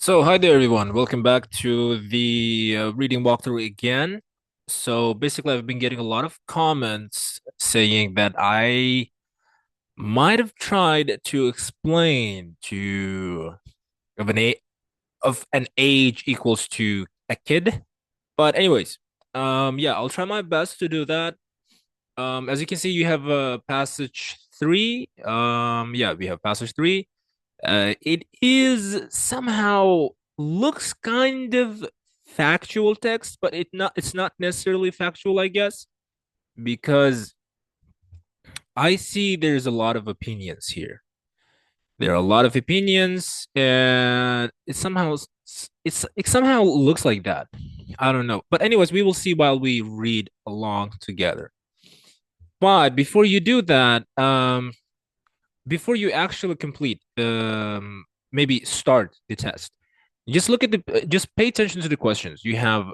So, hi there, everyone. Welcome back to the reading walkthrough again. So, basically, I've been getting a lot of comments saying that I might have tried to explain to of an a of an age equals to a kid. But anyways, yeah, I'll try my best to do that. As you can see, you have passage three. Yeah, we have passage three. It is somehow looks kind of factual text, but it's not necessarily factual, I guess, because I see there's a lot of opinions here. There are a lot of opinions, and it somehow looks like that. I don't know. But anyways, we will see while we read along together. But before you do that, before you actually complete maybe start the test, just look at the just pay attention to the questions. You have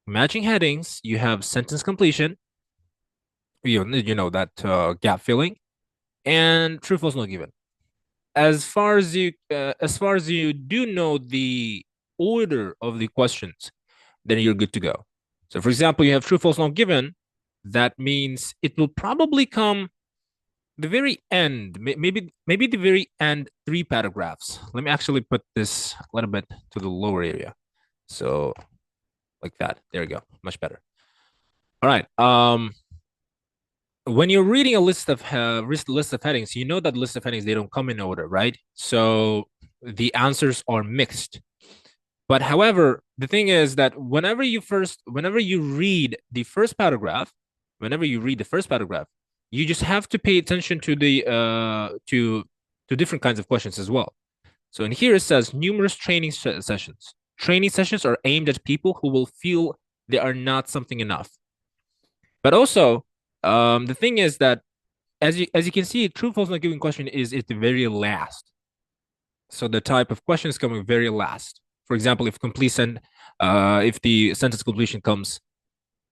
matching headings, you have sentence completion, you know that gap filling, and true false not given. As far as you do know the order of the questions, then you're good to go. So for example, you have true false not given. That means it will probably come the very end, maybe the very end three paragraphs. Let me actually put this a little bit to the lower area. So like that. There you go. Much better. All right. When you're reading a list of headings, you know that list of headings they don't come in order, right? So the answers are mixed. But however, the thing is that whenever you read the first paragraph, whenever you read the first paragraph, you just have to pay attention to the to different kinds of questions as well. So in here it says numerous sessions. Training sessions are aimed at people who will feel they are not something enough. But also, the thing is that as you can see, true false not given question is at the very last. So the type of question is coming very last. For example, if the sentence completion comes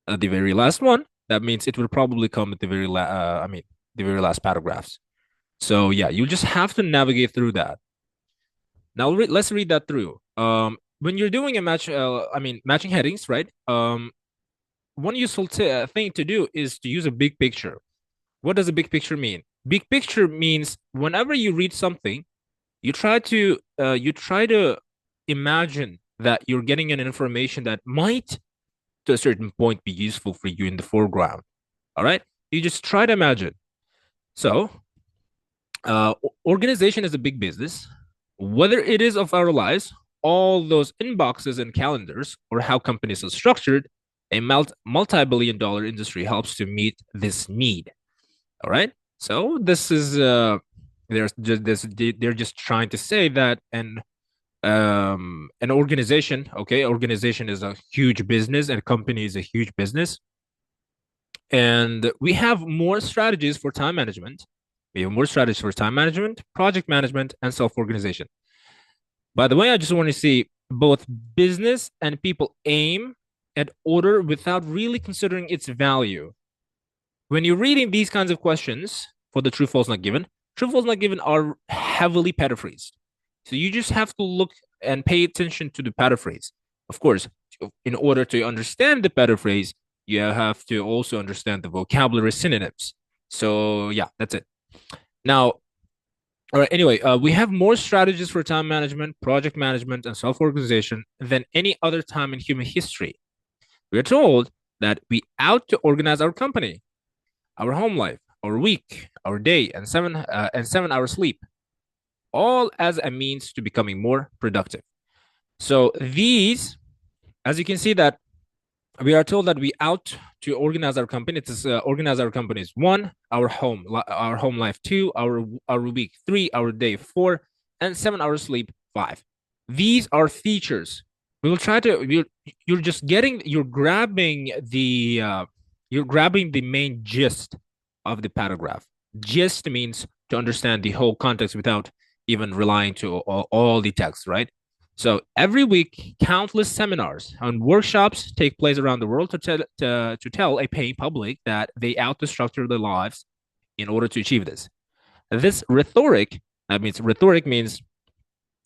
at the very last one, that means it will probably come at the the very last paragraphs. So yeah, you just have to navigate through that. Now let's read that through. When you're doing a matching headings, right? One useful thing to do is to use a big picture. What does a big picture mean? Big picture means whenever you read something, you try to imagine that you're getting an information that might, to a certain point, be useful for you in the foreground. All right, you just try to imagine. So, organization is a big business, whether it is of our lives, all those inboxes and calendars, or how companies are structured. A multi-billion-dollar industry helps to meet this need. All right. So this is they're just trying to say that an organization, okay, organization is a huge business and a company is a huge business. And we have more strategies for time management. We have more strategies for time management, project management, and self-organization. By the way, I just want to see both business and people aim at order without really considering its value. When you're reading these kinds of questions for the true false not given, true false not given are heavily paraphrased. So you just have to look and pay attention to the paraphrase. Of course, in order to understand the paraphrase, you have to also understand the vocabulary synonyms. So yeah, that's it. Now, all right, anyway, we have more strategies for time management, project management, and self organization than any other time in human history. We are told that we ought to organize our company, our home life, our week, our day, and 7 hour sleep, all as a means to becoming more productive. So these, as you can see, that we are told that we out to organize our company. It is organize our companies. One, our home life. Two, our week. Three, our day. Four, and 7 hour sleep. Five. These are features. We will try to. You're just getting. You're grabbing the main gist of the paragraph. Gist means to understand the whole context without even relying to all the text, right? So every week, countless seminars and workshops take place around the world to tell a paying public that they ought to structure their lives in order to achieve this. This rhetoric, that means rhetoric means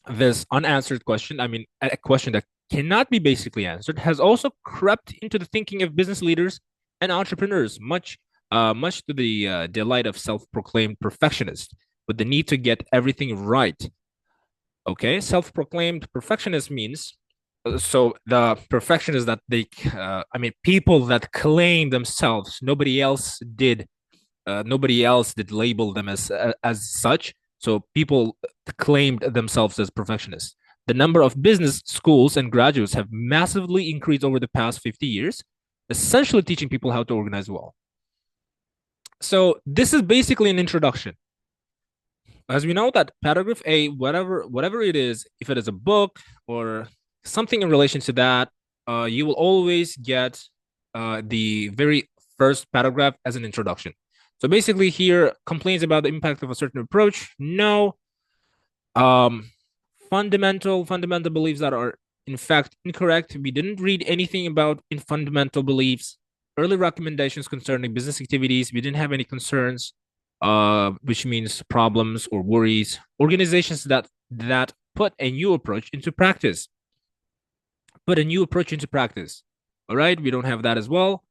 This unanswered question, I mean, a question that cannot be basically answered, has also crept into the thinking of business leaders and entrepreneurs, much to the delight of self-proclaimed perfectionists, with the need to get everything right. Okay, self-proclaimed perfectionist means so the perfectionists that I mean, people that claim themselves, nobody else did label them as such. So people claimed themselves as perfectionists. The number of business schools and graduates have massively increased over the past 50 years, essentially teaching people how to organize well. So this is basically an introduction. As we know that paragraph A, whatever it is, if it is a book or something in relation to that, you will always get the very first paragraph as an introduction. So basically, here complaints about the impact of a certain approach. No, um, fundamental beliefs that are in fact incorrect. We didn't read anything about in fundamental beliefs. Early recommendations concerning business activities. We didn't have any concerns, which means problems or worries. Organizations that put a new approach into practice. Put a new approach into practice. All right, we don't have that as well.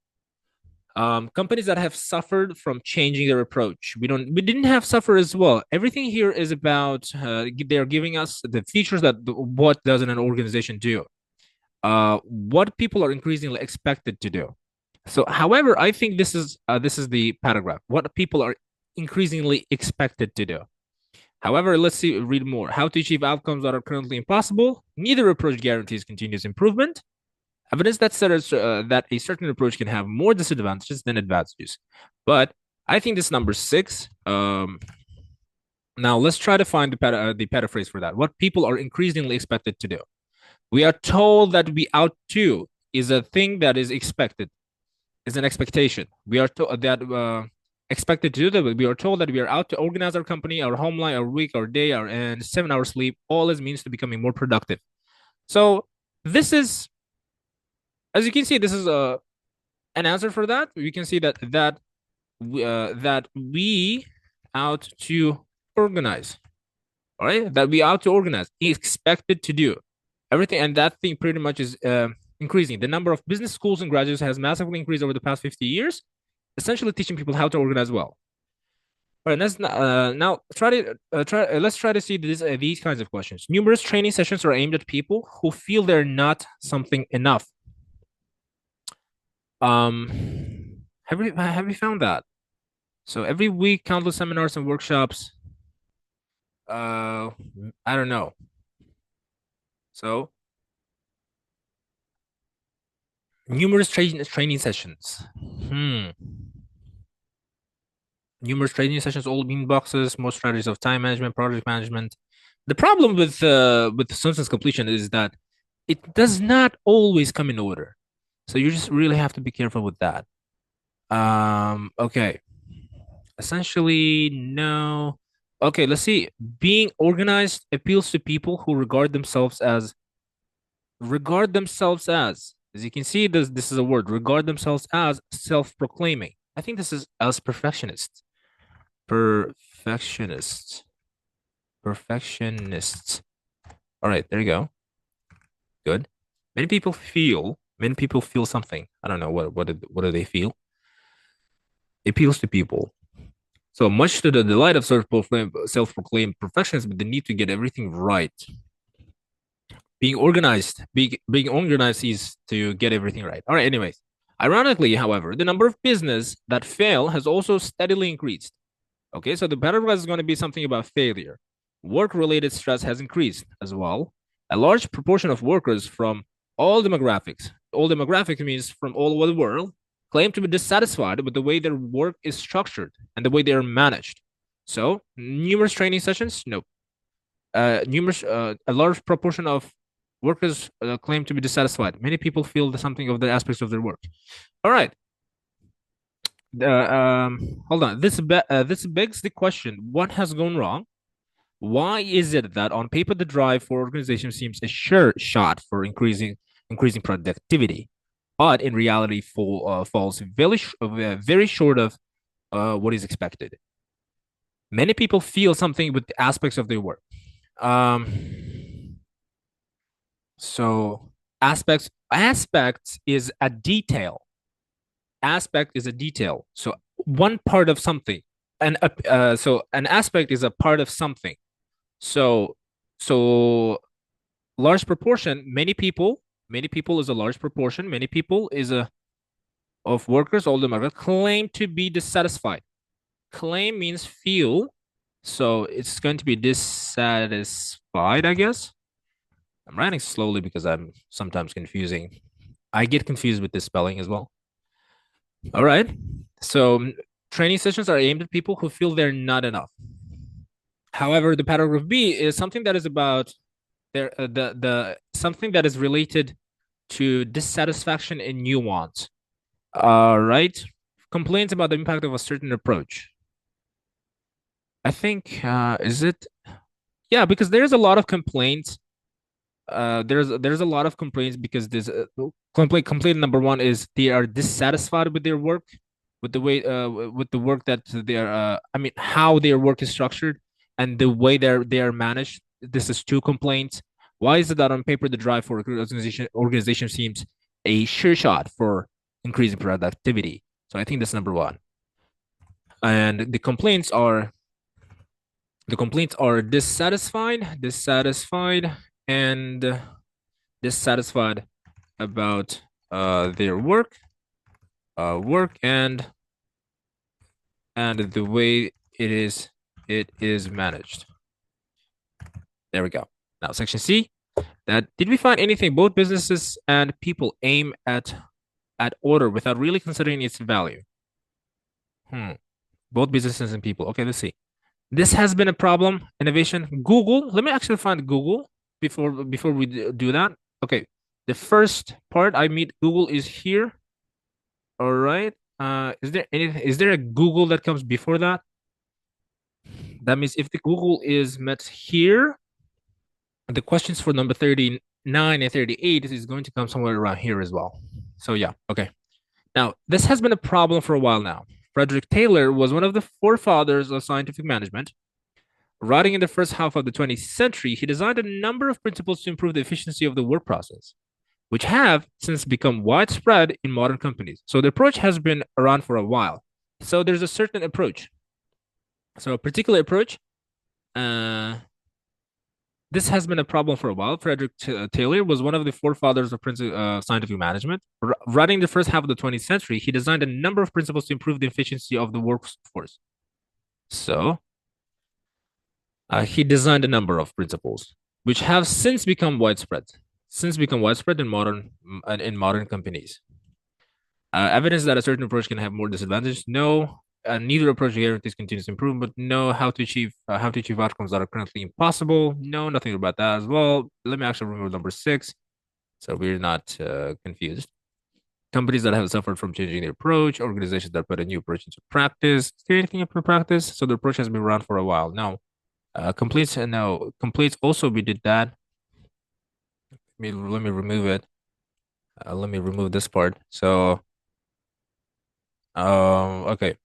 Companies that have suffered from changing their approach. We didn't have suffer as well. Everything here is about they're giving us the features that what does an organization do, what people are increasingly expected to do. So however, I think this is the paragraph, what people are increasingly expected to do. However, let's see, read more. How to achieve outcomes that are currently impossible. Neither approach guarantees continuous improvement. Evidence that says that a certain approach can have more disadvantages than advantages. But I think this number six. Now let's try to find the paraphrase for that. What people are increasingly expected to do. We are told that we out to is a thing that is expected, is an expectation. We are told that expected to do that. We are told that we are out to organize our company, our home life, our week, our day, our and 7 hour sleep. All as means to becoming more productive. So this is, as you can see, this is an answer for that. We can see that we out to organize. All right, that we out to organize. Expected to do everything, and that thing pretty much is increasing. The number of business schools and graduates has massively increased over the past 50 years, essentially teaching people how to organize well. All right, let's now try to let's try to see these kinds of questions. Numerous training sessions are aimed at people who feel they're not something enough. Have you found that? So every week, countless seminars and workshops. Uh, I don't know. So numerous training sessions. Hmm. Numerous training sessions, all bean boxes, more strategies of time management, project management. The problem with sentence completion is that it does not always come in order. So you just really have to be careful with that. Okay. Essentially, no. Okay, let's see. Being organized appeals to people who as you can see, this is a word, regard themselves as self-proclaiming. I think this is as perfectionists. Perfectionists. Perfectionists. All right, there you go. Good. Many people feel something. I don't know what do they feel? It appeals to people. So much to the delight of self-proclaimed perfectionists, but the need to get everything right. Being organized is to get everything right. All right, anyways. Ironically, however, the number of business that fail has also steadily increased. Okay, so the paragraph is going to be something about failure. Work-related stress has increased as well. A large proportion of workers from all demographics means from all over the world, claim to be dissatisfied with the way their work is structured and the way they are managed. So, numerous training sessions, no. A large proportion of workers claim to be dissatisfied. Many people feel something of the aspects of their work. All right. Hold on. This begs the question: what has gone wrong? Why is it that on paper the drive for organization seems a sure shot for increasing productivity, but in reality falls very short of what is expected? Many people feel something with the aspects of their work. Um, So aspects is a detail. Aspect is a detail. So one part of something. And so an aspect is a part of something. So so large proportion, many people is a large proportion. Many people is a of workers, all the market claim to be dissatisfied. Claim means feel. So it's going to be dissatisfied, I guess. I'm writing slowly because I'm sometimes confusing. I get confused with this spelling as well. All right. So training sessions are aimed at people who feel they're not enough. However, the paragraph B is something that is about the something that is related to dissatisfaction and nuance. All right. Complaints about the impact of a certain approach. I think is it yeah, because there's a lot of complaints. There's a lot of complaints because this complaint number one is they are dissatisfied with their work, with the way with the work that they are I mean how their work is structured and the way they are managed. This is two complaints. Why is it that on paper the drive for organization seems a sure shot for increasing productivity? So I think that's number one. And the complaints are dissatisfied, and dissatisfied about their work and the way it is managed. There we go. Now section C. That did we find anything both businesses and people aim at order without really considering its value? Both businesses and people. Okay, let's see. This has been a problem. Innovation. Google. Let me actually find Google before we do that. Okay. The first part I meet Google is here. All right. Is there a Google that comes before that? That means if the Google is met here, the questions for number 39 and 38 is going to come somewhere around here as well. So yeah, okay. Now, this has been a problem for a while now. Frederick Taylor was one of the forefathers of scientific management. Writing in the first half of the 20th century, he designed a number of principles to improve the efficiency of the work process, which have since become widespread in modern companies. So the approach has been around for a while. So there's a certain approach. So a particular approach, uh, this has been a problem for a while. Frederick Taylor was one of the forefathers of scientific management. Writing the first half of the 20th century, he designed a number of principles to improve the efficiency of the workforce. So he designed a number of principles, which have since become widespread in modern companies. Evidence that a certain approach can have more disadvantages? No. Neither approach guarantees continuous improvement. No. How to achieve outcomes that are currently impossible? No. Nothing about that as well. Let me actually remove number 6, so we're not confused. Companies that have suffered from changing their approach, organizations that put a new approach into practice. Is there anything up for practice? So the approach has been around for a while. No. Completes also we did that. Let me remove it. Let me remove this part. So okay.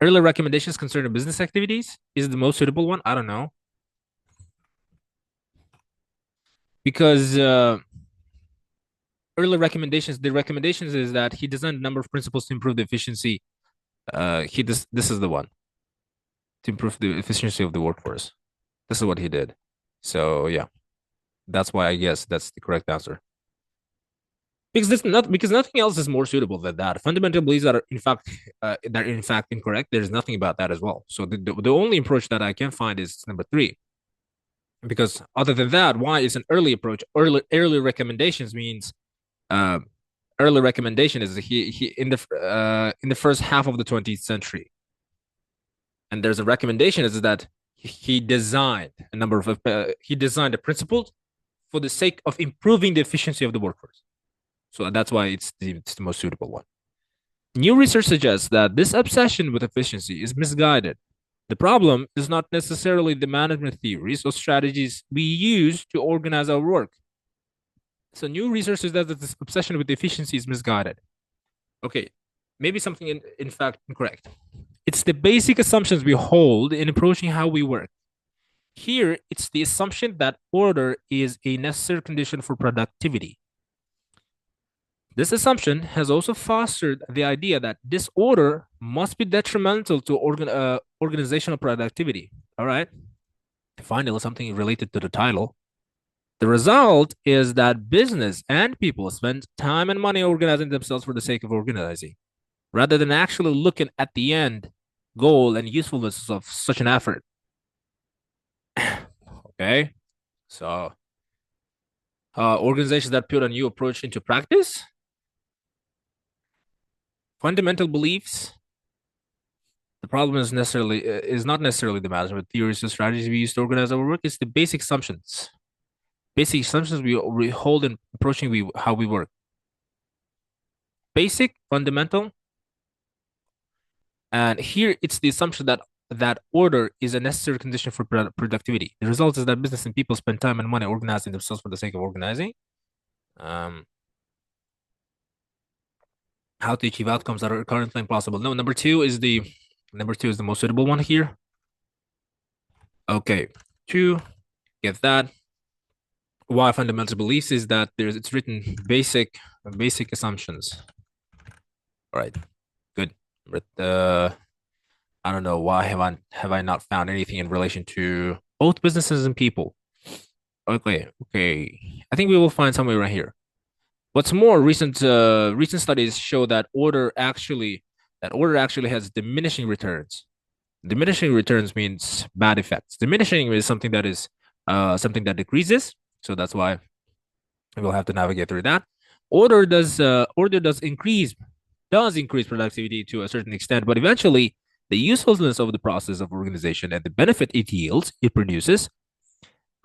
Early recommendations concerning business activities is the most suitable one. I don't know. Because the recommendations is that he designed a number of principles to improve the efficiency. This is the one to improve the efficiency of the workforce. This is what he did. So yeah, that's why I guess that's the correct answer. Because nothing else is more suitable than that. Fundamental beliefs that are in fact incorrect. There's nothing about that as well. So the only approach that I can find is number 3. Because other than that, why is an early approach? Early recommendations means uh, early recommendation is he in the first half of the 20th century, and there's a recommendation is that he designed a principle for the sake of improving the efficiency of the workforce. So that's why it's the most suitable one. New research suggests that this obsession with efficiency is misguided. The problem is not necessarily the management theories or strategies we use to organize our work. So new research suggests that this obsession with efficiency is misguided. Okay, maybe something in fact incorrect. It's the basic assumptions we hold in approaching how we work. Here, it's the assumption that order is a necessary condition for productivity. This assumption has also fostered the idea that disorder must be detrimental to organizational productivity. All right. Finally, something related to the title. The result is that business and people spend time and money organizing themselves for the sake of organizing, rather than actually looking at the end goal and usefulness of such an effort. Okay. So, organizations that put a new approach into practice, fundamental beliefs. The problem is not necessarily the management theories or strategies we use to organize our work. It's the basic assumptions. Basic assumptions we hold in approaching how we work. Basic, fundamental, and here it's the assumption that order is a necessary condition for productivity. The result is that business and people spend time and money organizing themselves for the sake of organizing. Um, how to achieve outcomes that are currently impossible. No, number two is the most suitable one here. Okay, two, get that. Why fundamental beliefs is that it's written basic assumptions. All right, good. But I don't know why have I not found anything in relation to both businesses and people. Okay. I think we will find somewhere right here. What's more, recent studies show that order actually has diminishing returns. Diminishing returns means bad effects. Diminishing is something that decreases. So that's why we'll have to navigate through that. Order does increase productivity to a certain extent, but eventually the usefulness of the process of organization and the benefit it produces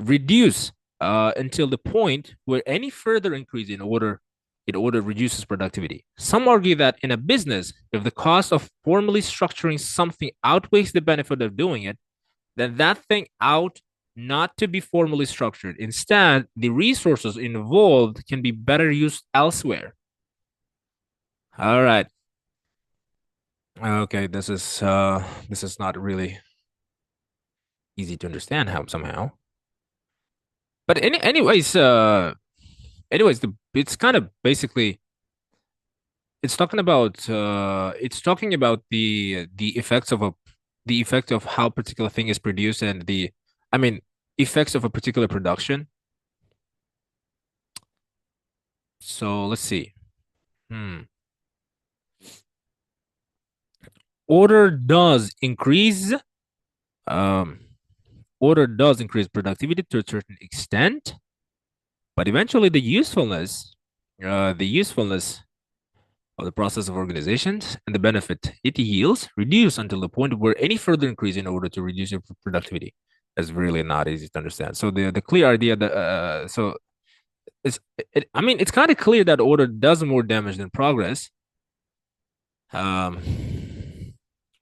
reduce until the point where any further increase in order reduces productivity. Some argue that in a business, if the cost of formally structuring something outweighs the benefit of doing it, then that thing out not to be formally structured. Instead, the resources involved can be better used elsewhere. All right. Okay, this is not really easy to understand how somehow. But anyways, it's kind of basically it's talking about the effect of how a particular thing is produced and the I mean effects of a particular production. So let's see. Hmm. Order does increase um order does increase productivity to a certain extent, but eventually the usefulness of the process of organizations and the benefit it yields reduce until the point where any further increase in order to reduce your productivity is really not easy to understand. So the clear idea that so I mean it's kind of clear that order does more damage than progress. Um,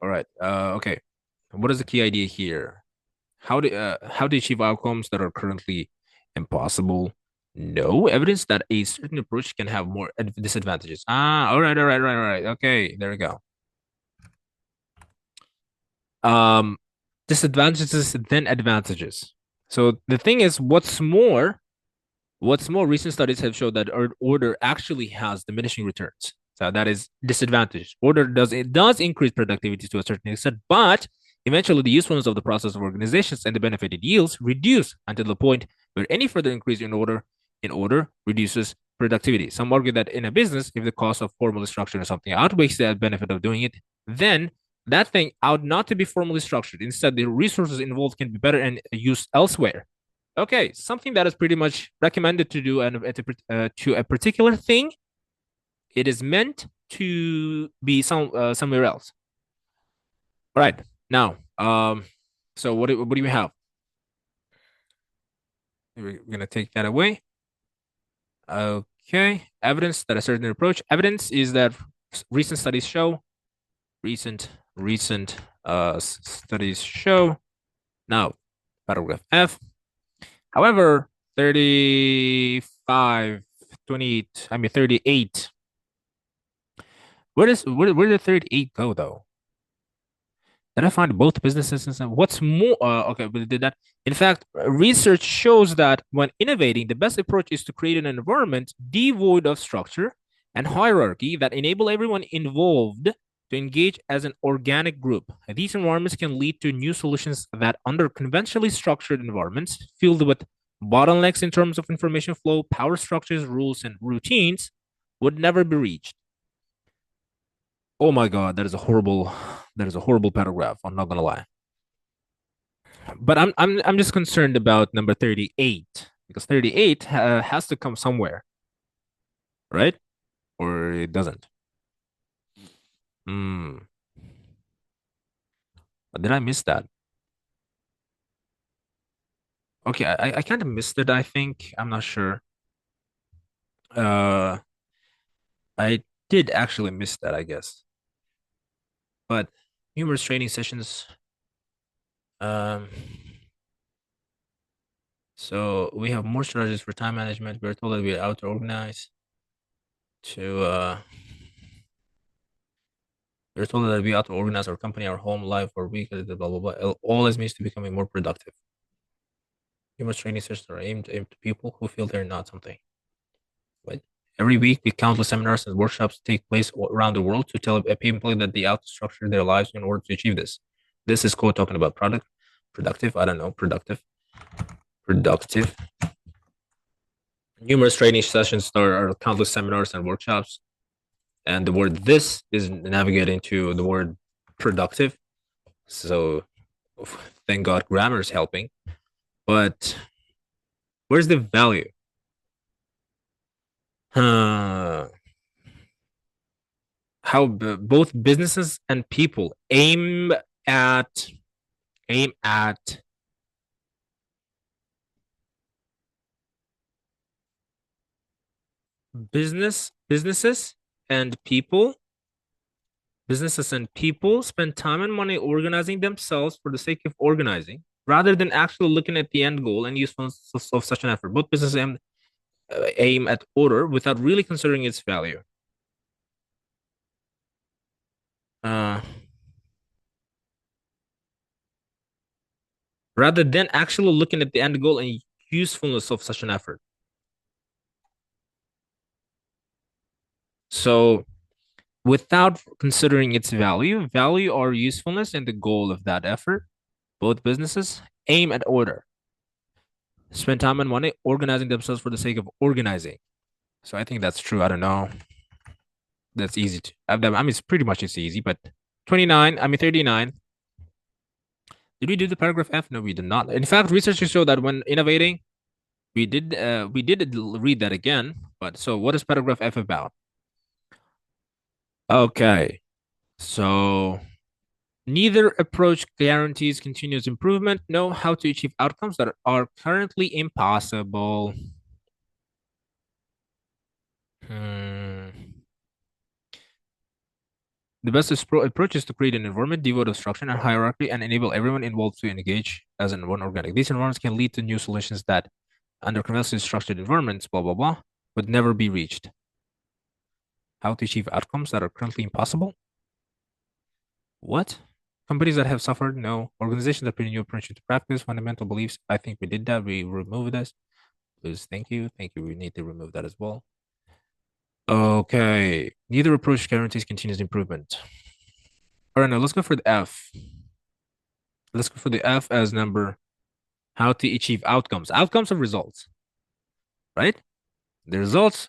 all right. Okay. What is the key idea here? How to achieve outcomes that are currently impossible? No evidence that a certain approach can have more disadvantages. Ah, all right. Okay, there we go. Um, disadvantages then advantages. So the thing is, what's more, recent studies have shown that order actually has diminishing returns. So that is disadvantage. Order does increase productivity to a certain extent, but eventually the usefulness of the process of organizations and the benefit it yields reduce until the point where any further increase in order reduces productivity. Some argue that in a business, if the cost of formally structuring something outweighs the benefit of doing it, then that thing ought not to be formally structured. Instead, the resources involved can be better and used elsewhere. Okay, something that is pretty much recommended to do and to a particular thing, it is meant to be somewhere else. All right, now, so what do we have? We're gonna take that away. Okay, evidence that a certain approach. Evidence is that recent studies show recent studies show. Now, paragraph F. However, 35, 28, I mean 38. Where did 38 go though? Did I find both businesses and what's more? Okay, we did that. In fact, research shows that when innovating, the best approach is to create an environment devoid of structure and hierarchy that enable everyone involved to engage as an organic group. These environments can lead to new solutions that, under conventionally structured environments filled with bottlenecks in terms of information flow, power structures, rules, and routines, would never be reached. Oh my God, that is a horrible paragraph. I'm not gonna lie. But I'm just concerned about number 38 because 38 has to come somewhere, right? Or it doesn't. Hmm. Did I miss that? Okay, I kind of missed it, I think. I'm not sure. Uh, I did actually miss that, I guess. But numerous training sessions. Um, so we have more strategies for time management. We're told that we're out to organize to we're told that we ought to organize our company, our home life, our week, blah blah blah. All this means to becoming more productive. Numerous training sessions are aimed to people who feel they're not something. Right? Every week, the countless seminars and workshops take place around the world to tell people that they ought to structure their lives in order to achieve this. This is quote talking about productive. I don't know, productive. Numerous training sessions are countless seminars and workshops, and the word "this" is navigating to the word productive. So, thank God, grammar is helping. But where's the value? How both businesses and people at aim at businesses and people spend time and money organizing themselves for the sake of organizing rather than actually looking at the end goal and usefulness of such an effort. Both businesses aim at order without really considering its value. uh Rather than actually looking at the end goal and usefulness of such an effort. So without considering its value or usefulness and the goal of that effort, both businesses aim at order, spend time and money organizing themselves for the sake of organizing. So I think that's true. I don't know. That's easy to. I mean, it's pretty much it's easy, but 29. I mean 39. Did we do the paragraph F? No, we did not. In fact, researchers show that when innovating, we did read that again. But so what is paragraph F about? Okay, so neither approach guarantees continuous improvement. Know how to achieve outcomes that are currently impossible. Hmm. The best approach is to create an environment devoid of structure and hierarchy and enable everyone involved to engage as in one organic. These environments can lead to new solutions that, under conventionally structured environments, blah, blah, blah, would never be reached. How to achieve outcomes that are currently impossible? What? Companies that have suffered? No. Organizations that put a new approach into practice, fundamental beliefs. I think we did that. We removed this. Please, thank you. Thank you. We need to remove that as well. Okay. Neither approach guarantees continuous improvement. All right, now let's go for the F. Let's go for the F as number how to achieve outcomes. Outcomes of results, right? The results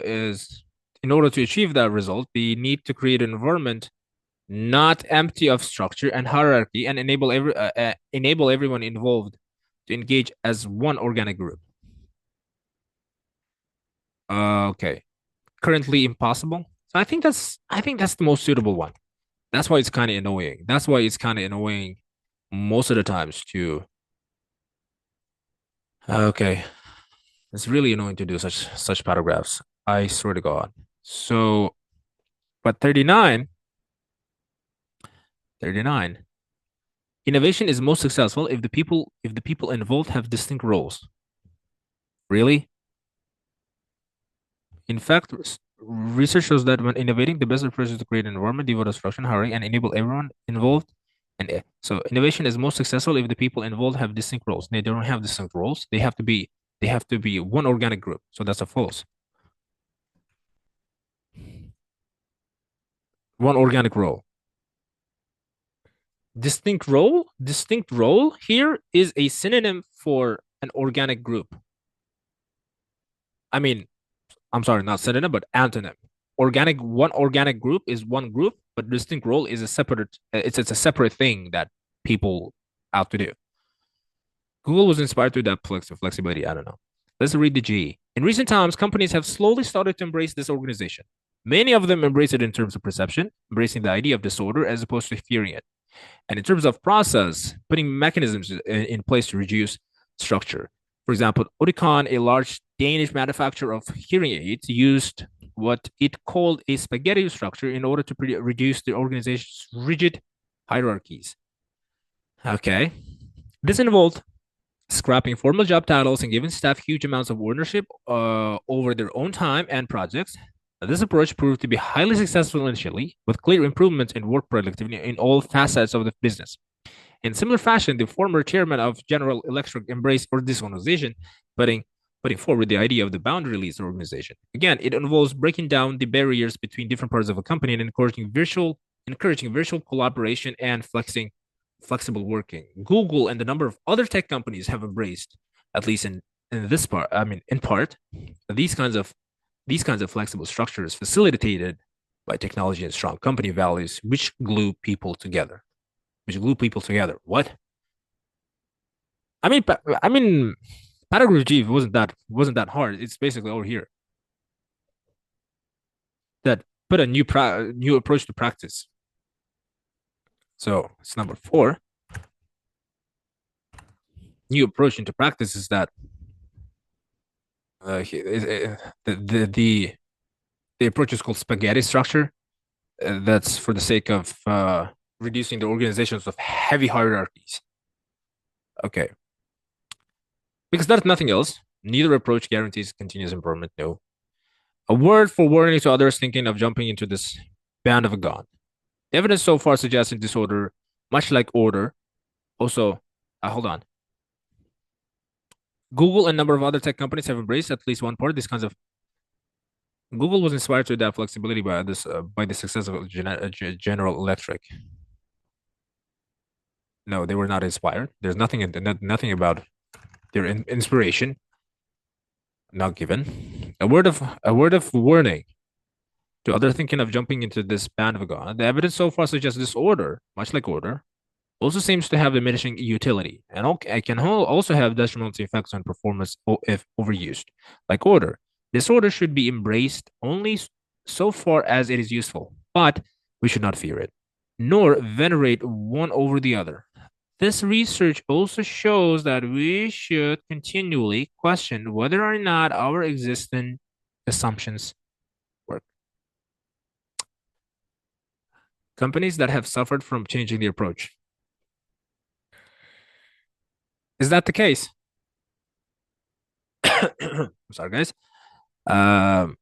is in order to achieve that result, we need to create an environment not empty of structure and hierarchy and enable everyone involved to engage as one organic group. Okay. Currently impossible. So I think that's the most suitable one. That's why it's kind of annoying. That's why it's kind of annoying most of the times too. Okay. It's really annoying to do such paragraphs. I swear to God. So, but 39. Innovation is most successful if the people involved have distinct roles. Really? In fact, Research shows that when innovating, the best approach is to create an environment devoid of structure and hurry and enable everyone involved. And so innovation is most successful if the people involved have distinct roles. They don't have distinct roles. They have to be one organic group. So that's a false. One organic role. Distinct role here is a synonym for an organic group. I mean, I'm sorry, not synonym, but antonym. One organic group is one group, but distinct role is a separate. It's a separate thing that people out to do. Google was inspired to adapt flexibility. I don't know. Let's read the G. In recent times, companies have slowly started to embrace this organization. Many of them embrace it in terms of perception, embracing the idea of disorder as opposed to fearing it. And in terms of process, putting mechanisms in place to reduce structure. For example, Oticon, a large Danish manufacturer of hearing aids, used what it called a spaghetti structure in order to reduce the organization's rigid hierarchies. Okay. This involved scrapping formal job titles and giving staff huge amounts of ownership over their own time and projects. This approach proved to be highly successful initially, with clear improvements in work productivity in all facets of the business. In similar fashion, the former chairman of General Electric embraced for this organization, putting putting forward the idea of the boundaryless organization. Again, it involves breaking down the barriers between different parts of a company and encouraging virtual collaboration and flexible working. Google and a number of other tech companies have embraced, at least in this part, I mean, in part, these kinds of these kinds of flexible structures facilitated by technology and strong company values, which glue people together. Which glue people together. What? I mean, paragraph G wasn't that hard. It's basically over here that put a new approach to practice. So it's number 4. New approach into practice is that the approach is called spaghetti structure. That's for the sake of reducing the organizations of heavy hierarchies. Okay, because that's nothing else. Neither approach guarantees continuous improvement. No. A word for warning to others thinking of jumping into this band of a god. The evidence so far suggests in disorder, much like order. Also, hold on. Google and a number of other tech companies have embraced at least one part of these kinds of. Google was inspired to adapt flexibility by the success of General Electric. No, they were not inspired. There's nothing about their inspiration. Not given. A word of warning to others thinking of jumping into this band of god. The evidence so far suggests disorder, much like order, also seems to have diminishing utility, and it can also have detrimental effects on performance if overused. Like order, disorder should be embraced only so far as it is useful, but we should not fear it, nor venerate one over the other. This research also shows that we should continually question whether or not our existing assumptions work. Companies that have suffered from changing the approach. Is that the case? I'm sorry, guys. Um,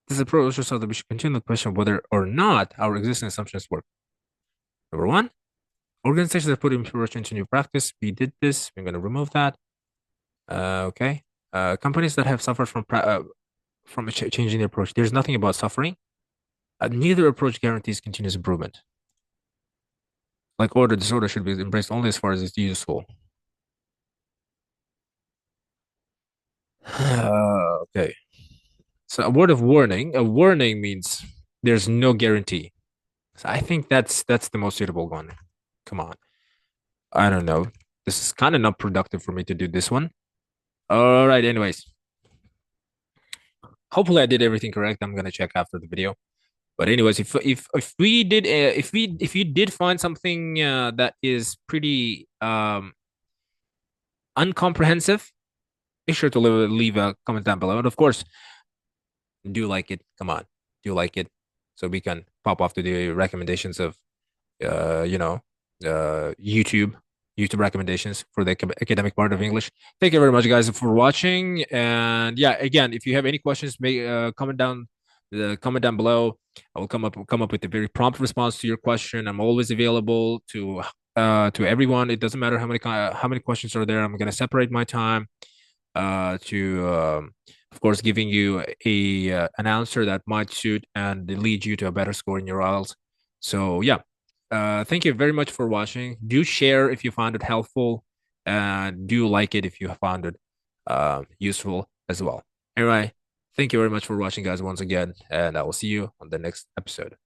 this approach shows that we should continue to question whether or not our existing assumptions work. Number 1, organizations that put approach into new practice. We did this. We're going to remove that. Okay. Companies that have suffered from changing the approach. There's nothing about suffering. Neither approach guarantees continuous improvement. Like order, disorder should be embraced only as far as it's useful. Okay. So a word of warning. A warning means there's no guarantee. So I think that's the most suitable one. Come on. I don't know. This is kind of not productive for me to do this one. All right. Anyways, hopefully I did everything correct. I'm gonna check after the video. But anyways, if we did if you did find something that is pretty uncomprehensive, be sure to leave a comment down below. And of course, do like it. Come on, do like it, so we can pop off to the recommendations of YouTube. YouTube recommendations for the academic part of English. Thank you very much, guys, for watching. And yeah, again, if you have any questions, may comment down below. I will come up with a very prompt response to your question. I'm always available to everyone. It doesn't matter how many questions are there. I'm gonna separate my time to of course giving you a an answer that might suit and lead you to a better score in your IELTS. So yeah, thank you very much for watching. Do share if you found it helpful, and do like it if you found it useful as well. Anyway, thank you very much for watching, guys, once again, and I will see you on the next episode.